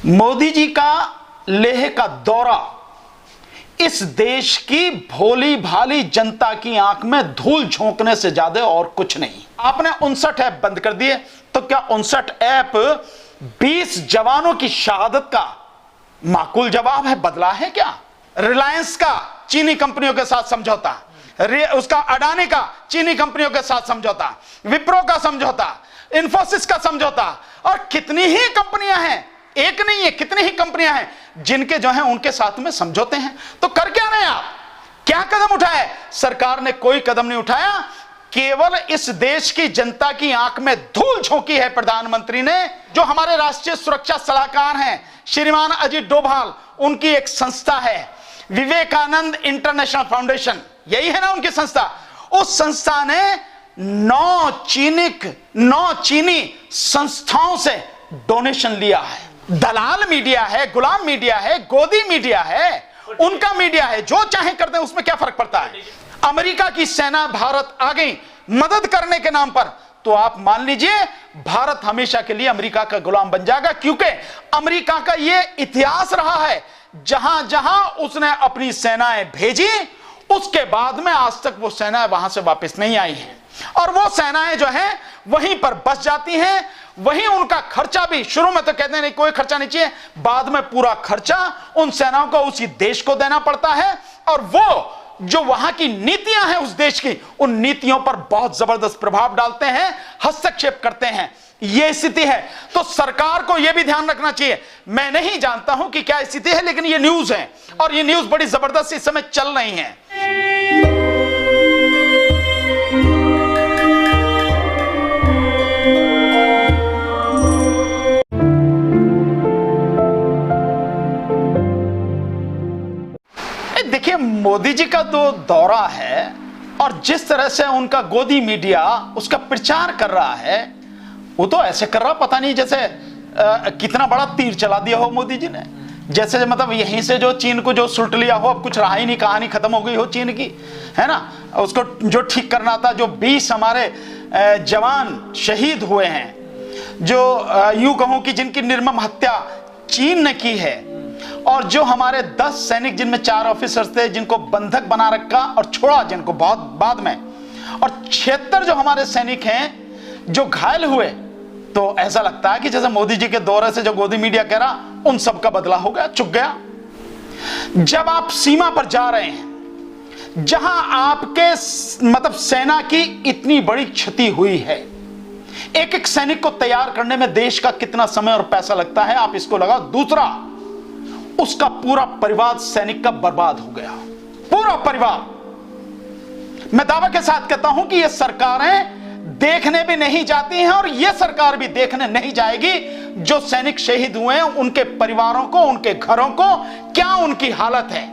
मोदी जी का लेह का दौरा इस देश की भोली भाली जनता की आंख में धूल झोंकने से ज्यादा और कुछ नहीं। आपने 59 ऐप बंद कर दिए, तो क्या 59 ऐप 20 जवानों की शहादत का माकूल जवाब है? बदला है क्या? रिलायंस का चीनी कंपनियों के साथ समझौता, उसका अडानी का चीनी कंपनियों के साथ समझौता, विप्रो का समझौता, इंफोसिस का समझौता, और कितनी ही कंपनियां हैं, एक नहीं है, कितनी ही कंपनियां हैं जिनके जो है उनके साथ में समझौते हैं। तो कर क्या रहे हैं आप? क्या कदम उठाए? सरकार ने कोई कदम नहीं उठाया। केवल इस देश की जनता की आंख में धूल झोंकी है प्रधानमंत्री ने। जो हमारे राष्ट्रीय सुरक्षा सलाहकार हैं श्रीमान अजीत डोभाल, उनकी एक संस्था है विवेकानंद इंटरनेशनल फाउंडेशन, यही है ना उनकी संस्था। उस संस्था ने 9 चीनी संस्थाओं से डोनेशन लिया है। दलाल मीडिया है, गुलाम मीडिया है, गोदी मीडिया है, उनका मीडिया है, जो चाहे कर दे, उसमें क्या फर्क पड़ता है? अमेरिका की सेना भारत आ गई मदद करने के नाम पर, तो आप मान लीजिए भारत हमेशा के लिए अमेरिका का गुलाम बन जाएगा, क्योंकि अमेरिका का यह इतिहास रहा है जहां जहां उसने अपनी सेनाएं भेजी, उसके बाद में आज तक वो सेनाएं वहां से वापस नहीं आई हैं, और वो सेनाएं जो हैं वहीं पर बस जाती हैं। वहीं उनका खर्चा भी, शुरू में तो कहते हैं नहीं कोई खर्चा नहीं चाहिए, बाद में पूरा खर्चा उन सेनाओं को उसी देश को देना पड़ता है, और वो जो वहां की नीतियां हैं उस देश की, उन नीतियों पर बहुत जबरदस्त प्रभाव डालते हैं, हस्तक्षेप करते हैं। यह स्थिति है। तो सरकार को यह भी ध्यान रखना चाहिए। मैं नहीं जानता हूं कि क्या स्थिति है, लेकिन यह न्यूज है, और यह न्यूज बड़ी जबरदस्त इस समय चल रही है। देखिए, मोदी जी का जो दौरा है और जिस तरह से उनका गोदी मीडिया उसका प्रचार कर रहा है, वो तो ऐसे कर रहा पता नहीं जैसे कितना बड़ा तीर चला दिया हो मोदी जी ने, जैसे मतलब यहीं से जो चीन को जो सुलट लिया हो, अब कुछ रहा ही नहीं, कहानी खत्म हो गई हो चीन की, है ना। उसको जो ठीक करना था, जो 20 हमारे जवान शहीद हुए हैं, जो यूं कहूं कि जिनकी निर्मम हत्या चीन ने की है, और जो हमारे 10 सैनिक जिनमें 4 ऑफिसर्स थे जिनको बंधक बना रखा और छोड़ा जिनको बहुत बाद में, और 76 जो हमारे सैनिक हैं जो घायल हुए, तो ऐसा लगता है कि जैसे मोदी जी के दौरे से जो गोदी मीडिया कह रहा, उन सब का बदला हो गया, चुक गया। जब आप सीमा पर जा रहे हैं जहां आपके मतलब सेना की इतनी बड़ी क्षति हुई है, एक एक सैनिक को तैयार करने में देश का कितना समय और पैसा लगता है, आप इसको लगाओ। दूसरा, उसका पूरा परिवार सैनिक का बर्बाद हो गया, पूरा परिवार। मैं दावा के साथ कहता हूं कि ये सरकारें देखने भी नहीं जाती हैं, और ये सरकार भी देखने नहीं जाएगी जो सैनिक शहीद हुए हैं, उनके परिवारों को, उनके घरों को क्या उनकी हालत है।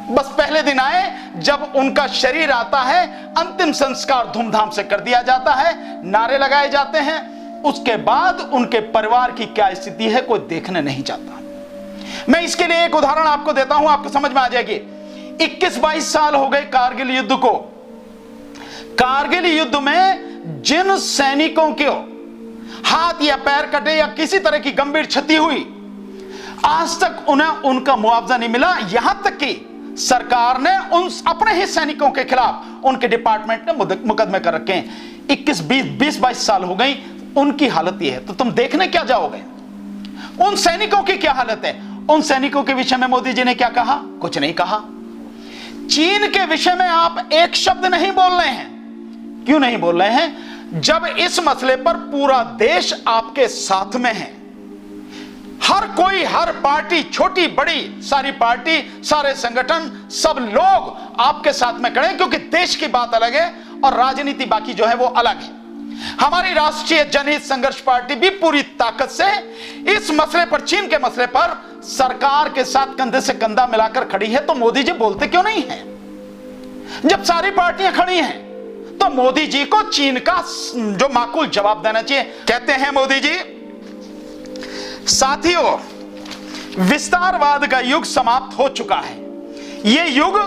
बस पहले दिन आए जब उनका शरीर आता है, अंतिम संस्कार धूमधाम से कर दिया जाता है, नारे लगाए जाते हैं, उसके बाद उनके परिवार की क्या स्थिति है कोई देखने नहीं जाता। मैं इसके लिए एक उदाहरण आपको देता हूं, आपको समझ में आ जाएगी। 21-22 साल हो गए कारगिल युद्ध को। कारगिल युद्ध में जिन सैनिकों के हाथ या पैर कटे या किसी तरह की गंभीर क्षति हुई, आज तक उन्हें उनका मुआवजा नहीं मिला। यहां तक कि सरकार ने उन अपने ही सैनिकों के खिलाफ उनके डिपार्टमेंट ने मुकदमे कर रखे हैं। 21-22 साल हो गई, उनकी हालत यह है, तो तुम देखने क्या जाओगे? उन सैनिकों की क्या हालत है? उन सैनिकों के विषय में मोदी जी ने क्या कहा? कुछ नहीं कहा। चीन के विषय में आप एक शब्द नहीं बोल रहे हैं। क्यों नहीं बोल रहे हैं? जब इस मसले पर पूरा देश आपके साथ में है, हर कोई, हर पार्टी, छोटी बड़ी सारी पार्टी, सारे संगठन, सब लोग आपके साथ में खड़े हैं, क्योंकि देश की बात अलग है और राजनीति बाकी जो है वो अलग है। हमारी राष्ट्रीय जनहित संघर्ष पार्टी भी पूरी ताकत से इस मसले पर, चीन के मसले पर सरकार के साथ कंधे से कंधा मिलाकर खड़ी है। तो मोदी जी बोलते क्यों नहीं है? जब सारी पार्टियां खड़ी हैं तो मोदी जी को चीन का जो माकूल जवाब देना चाहिए। कहते हैं मोदी जी, साथियों, विस्तारवाद का युग समाप्त हो चुका है। यह युग,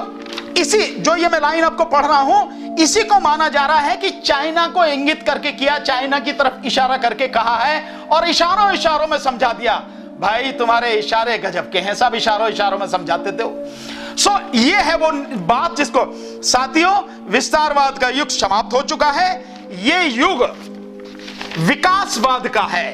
इसी जो ये मैं लाइन आपको पढ़ रहा हूं, इसी को माना जा रहा है कि चाइना को इंगित करके किया, चाइना की तरफ इशारा करके कहा है और इशारों इशारों में समझा दिया। भाई तुम्हारे इशारे गजब के हैं, सब इशारों इशारों में समझाते थे वो। ये है वो बात जिसको, साथियों, विस्तारवाद का युग समाप्त हो चुका है। ये युग विकासवाद का है।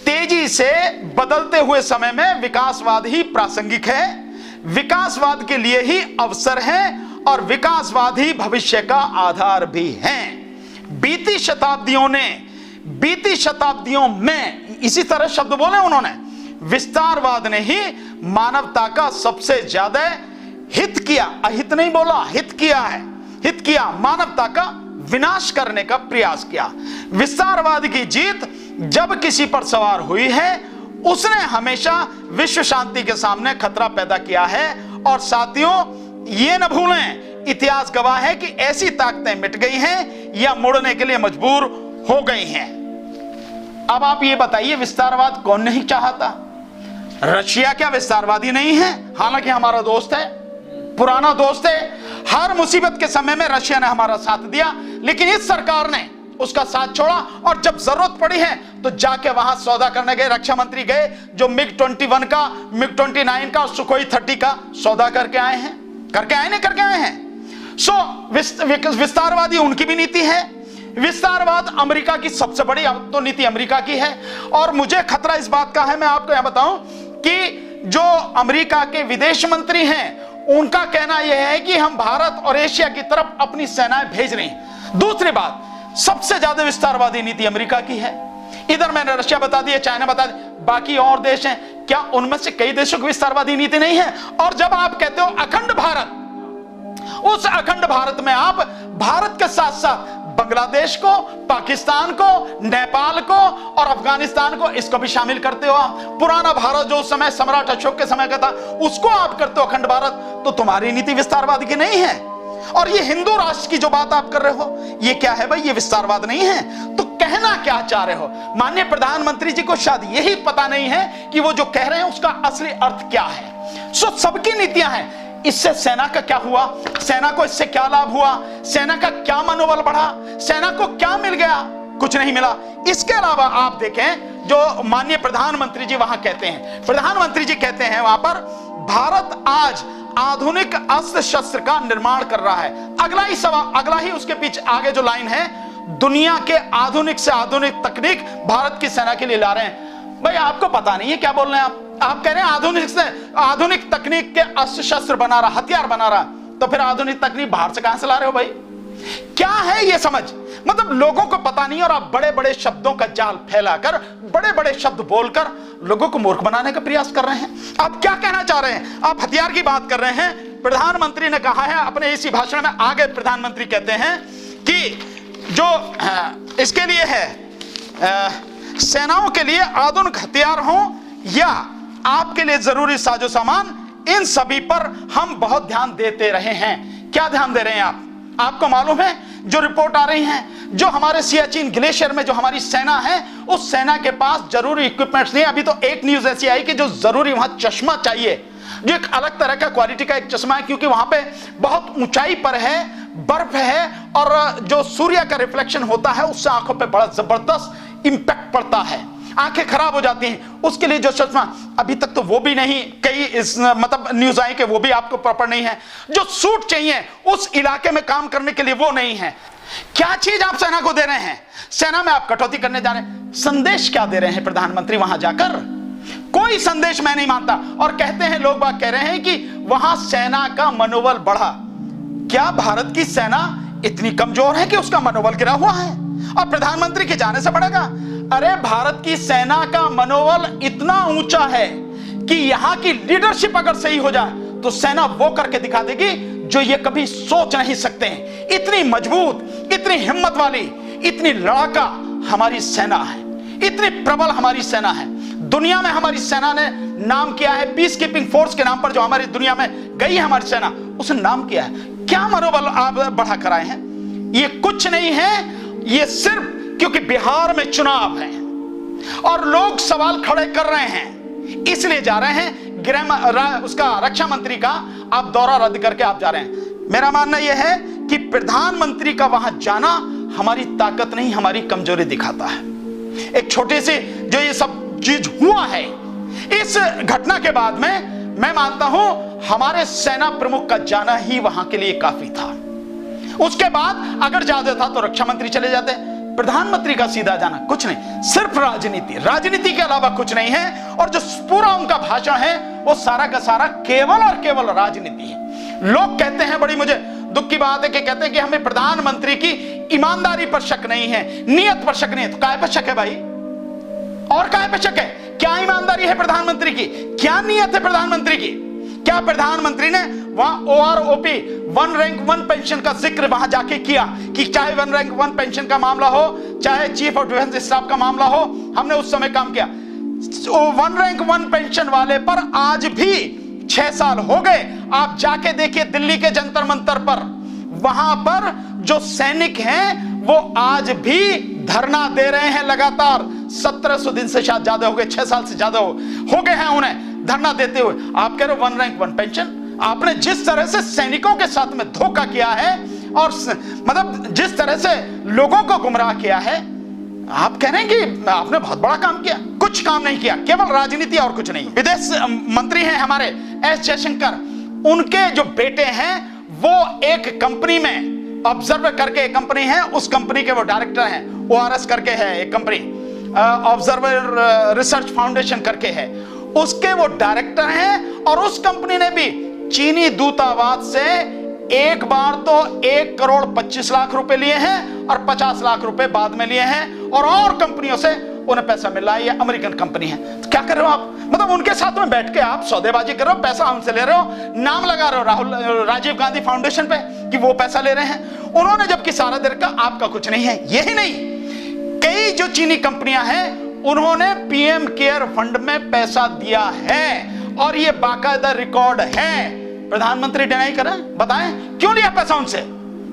तेजी से बदलते हुए समय में विकासवाद ही प्रासंगिक है, विकासवाद के लिए ही अवसर है और विकासवाद ही भविष्य का आधार भी है। बीती शताब्दियों में इसी तरह शब्द बोले उन्होंने, विस्तारवाद ने ही मानवता का सबसे ज्यादा हित किया, अहित नहीं बोला, हित किया है, हित किया, मानवता का विनाश करने का प्रयास किया। विस्तारवाद की जीत जब किसी पर सवार हुई है, उसने हमेशा विश्व शांति के सामने खतरा पैदा किया है। और साथियों, ये न भूलें, इतिहास गवाह है कि ऐसी ताकतें मिट गई हैं या मुड़ने के लिए मजबूर हो गई हैं। अब आप ये बताइए, विस्तारवाद कौन नहीं चाहता? रशिया क्या विस्तारवादी नहीं है? हालांकि हमारा दोस्त है, पुराना दोस्त है। हर मुसीबत के समय में रशिया ने हमारा साथ दिया, लेकिन इस सरकार ने उसका साथ छोड़ा और जब जरूरत पड़ी है तो जाके वहां सौदा करने गए। रक्षा मंत्री गए जो मिग 21 का, मिग 29 का और सुखोई 30 का सौदा करके आए हैं, करके आए हैं। विस्तारवादी उनकी भी नीति है। विस्तारवाद अमेरिका की सबसे बड़ी तो नीति अमेरिका की है। और मुझे खतरा इस बात का है, मैं आपको यहां बताऊं कि जो अमेरिका के विदेश मंत्री हैं, उनका कहना यह है कि हम भारत और एशिया की तरफ अपनी सेनाएं भेज रहे हैं। दूसरी बात, सबसे ज्यादा विस्तारवादी नीति अमेरिका की है। इधर मैंने रशिया बता दिया, चाइना बता दिया, बाकी और देश हैं, क्या उनमें से कई देशों की विस्तारवादी नीति नहीं है? और जब आप कहते हो अखंड भारत, उस अखंड भारत में आप भारत के साथ साथ बांग्लादेश को, पाकिस्तान को, नेपाल को और अफगानिस्तान को, इसको भी शामिल करते हो आप। पुराना भारत जो उस समय सम्राट अशोक के समय का था, उसको आप करते हो अखंड भारत। तो तुम्हारी नीति विस्तारवाद की नहीं है। और ये हिंदू राष्ट्र की जो बात आप कर रहे हो, ये क्या है भाई? ये विस्तारवाद नहीं है। तो कहना क्या चाह रहे हो? माननीय प्रधानमंत्री जी को शायद यही पता नहीं है कि वो जो कह रहे हैं उसका असली अर्थ क्या है। सबकी नीतियां हैं। इससे सेना का क्या हुआ? सेना को इससे क्या लाभ हुआ? सेना का क्या मनोबल बढ़ा? सेना को क्या मिल गया? कुछ नहीं मिला। इसके अलावा आप देखें जो माननीय प्रधानमंत्री जी वहां कहते हैं, प्रधानमंत्री जी कहते हैं वहां पर, भारत आज आधुनिक अस्त्र शस्त्र का निर्माण कर रहा है। अगला ही उसके पीछे आगे जो लाइन है, दुनिया के आधुनिक से आधुनिक तकनीक भारत की सेना के लिए ला रहे हैं। भाई आपको पता नहीं है क्या बोल रहे हैं आप कह रहे हैं आधुनिक तकनीक के अस्त्र शस्त्र बना रहा, हथियार बना रहा, तो फिर आधुनिक तकनीक बाहर से कहां से ला रहे हो भाई? क्या है ये समझ? मतलब लोगों को पता नहीं और आप बड़े बड़े शब्दों का जाल फैलाकर, बड़े बड़े शब्द बोलकर लोगों को मूर्ख बनाने का प्रयास कर रहे हैं। आप क्या कहना चाह रहे हैं? आप हथियार की बात कर रहे हैं। प्रधानमंत्री ने कहा है अपने इसी भाषण में, आगे प्रधानमंत्री कहते हैं कि जो इसके लिए है, सेनाओं के लिए आधुनिक हथियार हो या आपके लिए जरूरी साजो सामान, इन सभी पर हम बहुत ध्यान देते रहे हैं। क्या ध्यान दे रहे हैं आप? आपको मालूम है जो रिपोर्ट आ रही हैं, जो हमारे सियाचिन ग्लेशियर में जो हमारी सेना है, उस सेना के पास जरूरी इक्विपमेंट्स नहीं। अभी तो एक न्यूज ऐसी आई कि जो जरूरी वहां चश्मा चाहिए, जो एक अलग तरह का क्वालिटी का एक चश्मा है, क्योंकि वहां पे बहुत ऊंचाई पर है, बर्फ है और जो सूर्य का रिफ्लेक्शन होता है उससे आंखों पे बड़ा जबरदस्त इंपैक्ट पड़ता है, आंखें खराब हो जाती हैं। उसके लिए जो चश्मा, अभी तक तो वो भी नहीं, कई इस मतलब न्यूज आई कि वो भी आपको प्रॉपर नहीं है। जो सूट चाहिए उस इलाके में काम करने के लिए वो नहीं है। क्या चीज आप सेना को दे रहे हैं? सेना में आप कटौती करने जा रहे हैं। संदेश क्या दे रहे हैं प्रधानमंत्री वहां जाकर? कोई संदेश मैं नहीं मानता। और कहते हैं, लोग बात कह रहे हैं कि वहां सेना का मनोबल बढ़ा। क्या भारत की सेना इतनी कमजोर है कि उसका मनोबल गिरा हुआ है और प्रधानमंत्री के जाने से बढ़ेगा? अरे भारत की सेना का मनोबल इतना ऊंचा है कि यहां की लीडरशिप अगर सही हो जाए तो सेना वो करके दिखा देगी जो ये कभी सोच नहीं सकते हैं। इतनी मजबूत, इतनी हिम्मत वाली, इतनी लड़ाका हमारी सेना है, इतनी प्रबल हमारी सेना है। दुनिया में हमारी सेना ने नाम किया है, पीस कीपिंग फोर्स के नाम पर जो हमारी दुनिया में गई है हमारी सेना, उसने नाम किया है। क्या मनोबल आप बढ़ा कर आए हैं? ये कुछ नहीं है, ये सिर्फ क्योंकि बिहार में चुनाव है और लोग सवाल खड़े कर रहे हैं, इसलिए जा रहे हैं। उसका रक्षा मंत्री का आप दौरा रद्द करके आप जा रहे हैं। मेरा मानना यह है कि प्रधानमंत्री का वहां जाना हमारी ताकत नहीं, हमारी कमजोरी दिखाता है। एक छोटे से जो ये सब चीज हुआ है, इस घटना के बाद में मैं मानता हूं हमारे सेना प्रमुख का जाना ही वहां के लिए काफी था। उसके बाद अगर ज्यादा था तो रक्षा मंत्री चले जाते, प्रधानमंत्री का सीधा जाना कुछ नहीं, सिर्फ राजनीति, राजनीति के अलावा कुछ नहीं है। और जो पूरा उनका भाषण है वो सारा का सारा केवल और केवल राजनीति है। लोग कहते हैं, बड़ी मुझे दुख की बात है कि कहते हैं कि हमें प्रधानमंत्री की ईमानदारी पर शक नहीं है, नियत पर शक नहीं है। तो काय पर शक है भाई? और काय पर शक है? क्या ईमानदारी है प्रधानमंत्री की? क्या नियत है प्रधानमंत्री की? क्या प्रधानमंत्री ने वहां OROP, one rank one pension का जिक्र वहां जाके किया कि चाहे वन रैंक वन पेंशन का मामला हो, चाहे चीफ ऑफ डिफेंस स्टाफ का मामला हो, हमने उस समय काम किया। वन रैंक वन पेंशन वाले पर आज भी 6 साल हो गए। आप जाके देखिए दिल्ली के जंतर मंतर पर, वहां पर जो सैनिक हैं वो आज भी धरना दे रहे हैं लगातार। 1700 दिन से शायद ज्यादा हो गए, 6 साल से ज्यादा हो गए हैं उन्हें धरना देते हुए। आप कह रहे हो वन रैंक वन पेंशन? आपने जिस तरह से सैनिकों के साथ में धोखा किया है और मतलब जिस तरह से लोगों को गुमराह किया है, आप कह रहे हैं कि आपने बहुत बड़ा काम किया। कुछ काम नहीं किया, केवल राजनीति और कुछ नहीं। विदेश मंत्री हैं हमारे एस जयशंकर, उनके जो बेटे हैं वो एक कंपनी में ऑब्जर्वर करके एक कंपनी है, उस कंपनी के वो डायरेक्टर हैं। ORS करके है एक कंपनी, ऑब्जर्वर रिसर्च फाउंडेशन करके है, उसके वो डायरेक्टर हैं। और उस कंपनी ने भी चीनी दूतावास से एक बार तो 1,25,00,000 रुपए लिए हैं और 50 लाख रुपए बाद में लिए हैं। और कंपनियों से उन्हें पैसा मिल रहा है। ये अमेरिकन कंपनी है। तो क्या कर रहे हो आप? मतलब उनके साथ में बैठ के आप सौदेबाजी कर रहे हो, पैसा उनसे ले रहे हो, नाम लगा रहे हो राजीव गांधी फाउंडेशन पे कि वो पैसा ले रहे हैं। उन्होंने जबकि सारा दे रखा, आपका कुछ नहीं है। यही नहीं, कई जो चीनी कंपनियां हैं उन्होंने PM केयर फंड में पैसा दिया है और ये बाकायदा रिकॉर्ड है। प्रधानमंत्री डिनाई करें, बताएं क्यों लिया पैसा उनसे,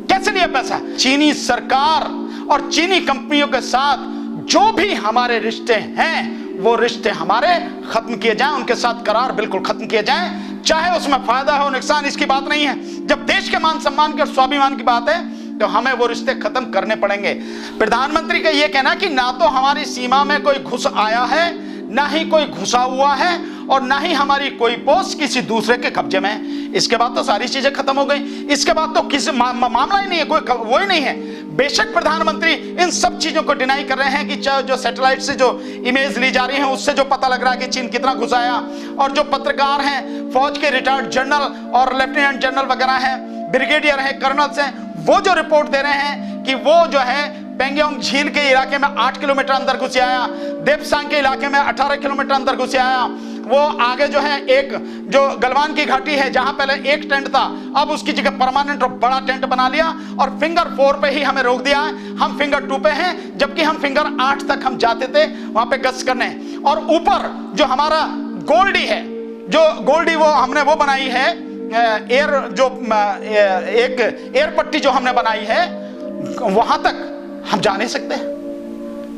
कैसे लिया पैसा? चीनी सरकार और चीनी कंपनियों के साथ जो भी हमारे रिश्ते हैं वो रिश्ते हमारे खत्म किए जाएं, उनके साथ करार बिल्कुल खत्म किए जाएं, चाहे उसमें फायदा हो नुकसान, इसकी बात नहीं है। जब देश के मान सम्मान के और स्वाभिमान की बात है तो हमें वो रिश्ते खत्म करने पड़ेंगे। प्रधानमंत्री का यह कहना कि ना तो हमारी सीमा में कोई घुस आया है, ना ही कोई घुसा हुआ है, और ना ही हमारी कोई पोस्ट किसी दूसरे के कब्जे में है। इसके बाद तो सारी चीजें खत्म हो गई। इसके बाद तो किसी मामला ही नहीं है, कोई वो ही नहीं है। बेशक प्रधानमंत्री इन सब चीजों को डिनाई कर रहे हैं कि जो सैटेलाइट से जो इमेज ली जा रही है उससे जो पता लग रहा है कि चीन कितना घुसाया, और जो पत्रकार हैं, फौज के रिटायर्ड जनरल और लेफ्टिनेंट जनरल वगैरह हैं, ब्रिगेडियर हैं, कर्नल्स हैं, वो जो रिपोर्ट दे रहे हैं कि वो जो है पेंगोंग झील के इलाके में 8 किलोमीटर अंदर घुस आया, देपसांग के इलाके में 18 किलोमीटर अंदर घुस आया, वो आगे जो है एक जो गलवान की घाटी है जहां पहले एक टेंट था अब उसकी जगह परमानेंट और बड़ा टेंट बना लिया, और फिंगर 4 पे ही हमें रोक दिया है। हम फिंगर 2 पे हैं, जबकि हम फिंगर 8 तक हम जाते थे वहां पे गश्त करने। और ऊपर जो हमारा गोल्डी है, जो गोल्डी वो हमने वो बनाई है एयर, जो एक एयर पट्टी जो हमने बनाई है, वहां तक हम जा नहीं सकते।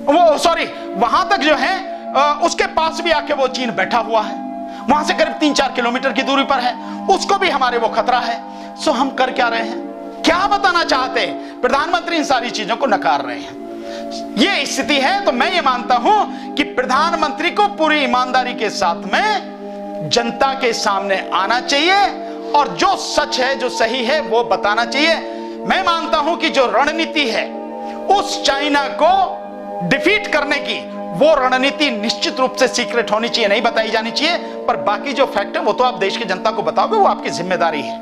वो सॉरी, वहां तक जो है उसके पास भी आके वो चीन बैठा हुआ है, वहां से करीब 3-4 किलोमीटर की दूरी पर है, उसको भी हमारे वो खतरा है। सो हम कर क्या रहे हैं, क्या बताना चाहते हैं? प्रधानमंत्री इन सारी चीजों को नकार रहे हैं। ये स्थिति है तो मैं ये मानता हूं कि प्रधानमंत्री को पूरी ईमानदारी के साथ में जनता के सामने आना चाहिए और जो सच है, जो सही है, वो बताना चाहिए। मैं मानता हूं कि जो रणनीति है उस चाइना को डिफीट करने की, वो रणनीति निश्चित रूप से सीक्रेट होनी चाहिए, नहीं बताई जानी चाहिए। पर बाकी जो फैक्ट है वो तो आप देश की जनता को बताओगे, वो आपकी जिम्मेदारी है।